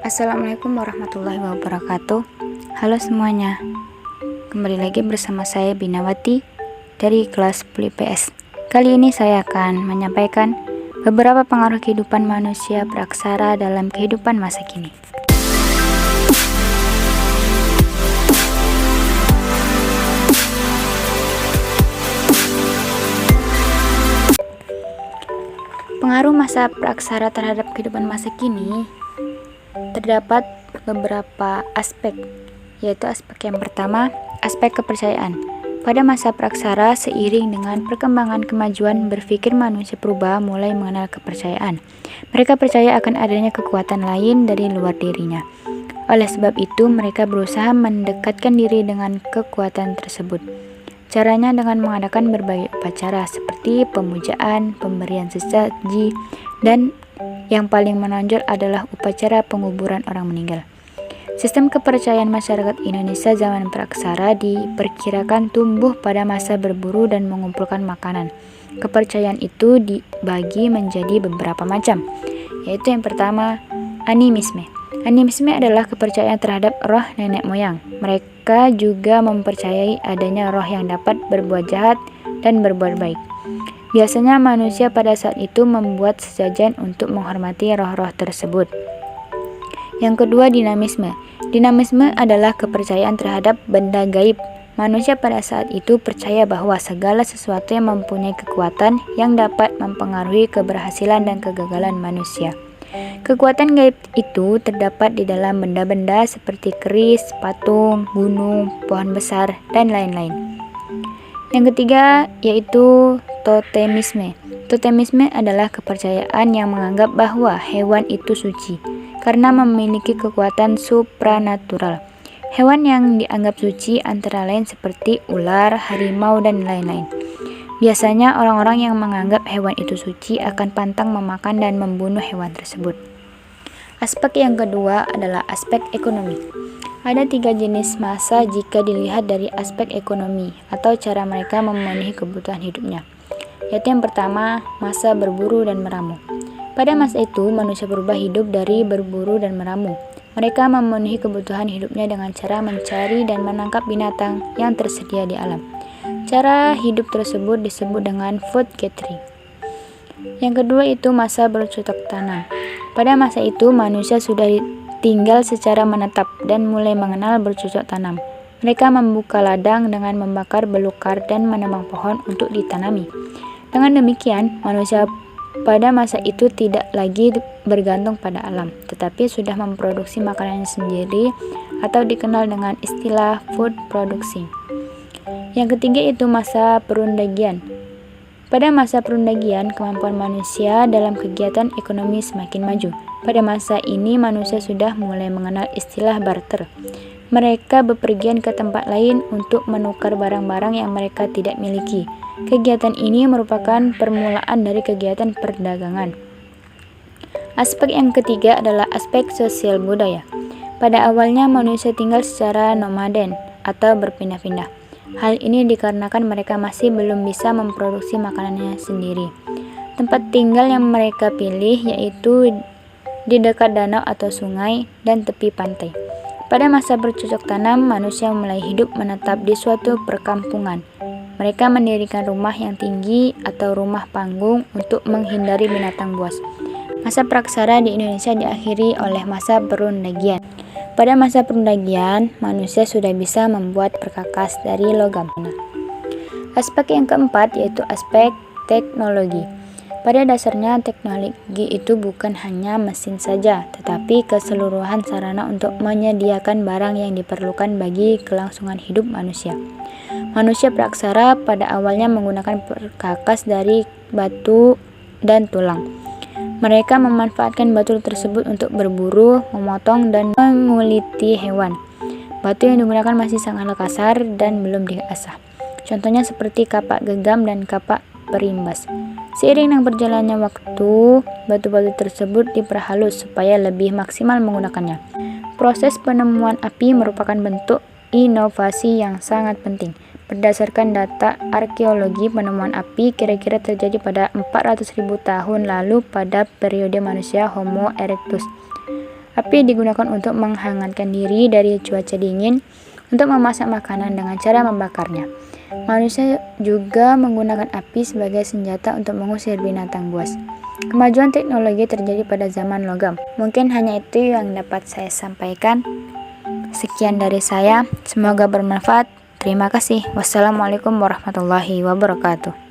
Assalamualaikum warahmatullahi wabarakatuh. Halo semuanya, kembali lagi bersama saya Binawati dari kelas 10 IPS. Kali ini saya akan menyampaikan beberapa pengaruh kehidupan manusia beraksara dalam kehidupan masa kini. Pengaruh masa praksara terhadap kehidupan masa kini terdapat beberapa aspek, yaitu aspek yang pertama, aspek kepercayaan. Pada masa praksara, seiring dengan perkembangan kemajuan berpikir manusia purba mulai mengenal kepercayaan. Mereka percaya akan adanya kekuatan lain dari luar dirinya. Oleh sebab itu, mereka berusaha mendekatkan diri dengan kekuatan tersebut. Caranya dengan mengadakan berbagai upacara seperti pemujaan, pemberian sesaji, dan yang paling menonjol adalah upacara penguburan orang meninggal. Sistem kepercayaan masyarakat Indonesia zaman praksara diperkirakan tumbuh pada masa berburu dan mengumpulkan makanan. Kepercayaan itu dibagi menjadi beberapa macam, yaitu yang pertama, animisme. Animisme adalah kepercayaan terhadap roh nenek moyang. Mereka juga mempercayai adanya roh yang dapat berbuat jahat dan berbuat baik. Biasanya manusia pada saat itu membuat sesajen untuk menghormati roh-roh tersebut. Yang kedua, dinamisme. Dinamisme adalah kepercayaan terhadap benda gaib. Manusia pada saat itu percaya bahwa segala sesuatu yang mempunyai kekuatan yang dapat mempengaruhi keberhasilan dan kegagalan manusia. Kekuatan gaib itu terdapat di dalam benda-benda seperti keris, patung, gunung, pohon besar, dan lain-lain. Yang ketiga yaitu totemisme. Totemisme adalah kepercayaan yang menganggap bahwa hewan itu suci karena memiliki kekuatan supranatural. Hewan yang dianggap suci antara lain seperti ular, harimau, dan lain-lain. Biasanya orang-orang yang menganggap hewan itu suci akan pantang memakan dan membunuh hewan tersebut. Aspek yang kedua adalah aspek ekonomi. Ada 3 jenis massa jika dilihat dari aspek ekonomi atau cara mereka memenuhi kebutuhan hidupnya. Yaitu yang pertama, masa berburu dan meramu. Pada masa itu, manusia purba hidup dari berburu dan meramu. Mereka memenuhi kebutuhan hidupnya dengan cara mencari dan menangkap binatang yang tersedia di alam. Cara hidup tersebut disebut dengan food gathering. Yang kedua itu masa bercocok tanam. Pada masa itu manusia sudah tinggal secara menetap dan mulai mengenal bercocok tanam. Mereka membuka ladang dengan membakar belukar dan menebang pohon untuk ditanami. Dengan demikian, manusia pada masa itu tidak lagi bergantung pada alam, tetapi sudah memproduksi makanannya sendiri atau dikenal dengan istilah food producing. Yang ketiga itu masa perundagian. Pada masa perundagian, kemampuan manusia dalam kegiatan ekonomi semakin maju. Pada masa ini, manusia sudah mulai mengenal istilah barter. Mereka bepergian ke tempat lain untuk menukar barang-barang yang mereka tidak miliki. Kegiatan ini merupakan permulaan dari kegiatan perdagangan. Aspek yang ketiga adalah aspek sosial budaya. Pada awalnya, manusia tinggal secara nomaden atau berpindah-pindah. Hal ini dikarenakan mereka masih belum bisa memproduksi makanannya sendiri. Tempat tinggal yang mereka pilih yaitu di dekat danau atau sungai dan tepi pantai. Pada masa bercocok tanam, manusia mulai hidup menetap di suatu perkampungan. Mereka mendirikan rumah yang tinggi atau rumah panggung untuk menghindari binatang buas. Masa praksara di Indonesia diakhiri oleh masa perundagian. Pada masa perundagian, manusia sudah bisa membuat perkakas dari logam. Aspek yang keempat yaitu aspek teknologi. Pada dasarnya, teknologi itu bukan hanya mesin saja, tetapi keseluruhan sarana untuk menyediakan barang yang diperlukan bagi kelangsungan hidup manusia. Manusia praksara pada awalnya menggunakan perkakas dari batu dan tulang. Mereka memanfaatkan batu tersebut untuk berburu, memotong, dan menguliti hewan. Batu yang digunakan masih sangatlah kasar dan belum diasah. Contohnya seperti kapak gegam dan kapak perimbas. Seiring dengan berjalannya waktu, batu-batu tersebut diperhalus supaya lebih maksimal menggunakannya. Proses penemuan api merupakan bentuk inovasi yang sangat penting. Berdasarkan data arkeologi, penemuan api kira-kira terjadi pada 400.000 tahun lalu pada periode manusia Homo erectus. Api digunakan untuk menghangatkan diri dari cuaca dingin, untuk memasak makanan dengan cara membakarnya. Manusia juga menggunakan api sebagai senjata untuk mengusir binatang buas. Kemajuan teknologi terjadi pada zaman logam. Mungkin hanya itu yang dapat saya sampaikan. Sekian dari saya, semoga bermanfaat. Terima kasih. Wassalamualaikum warahmatullahi wabarakatuh.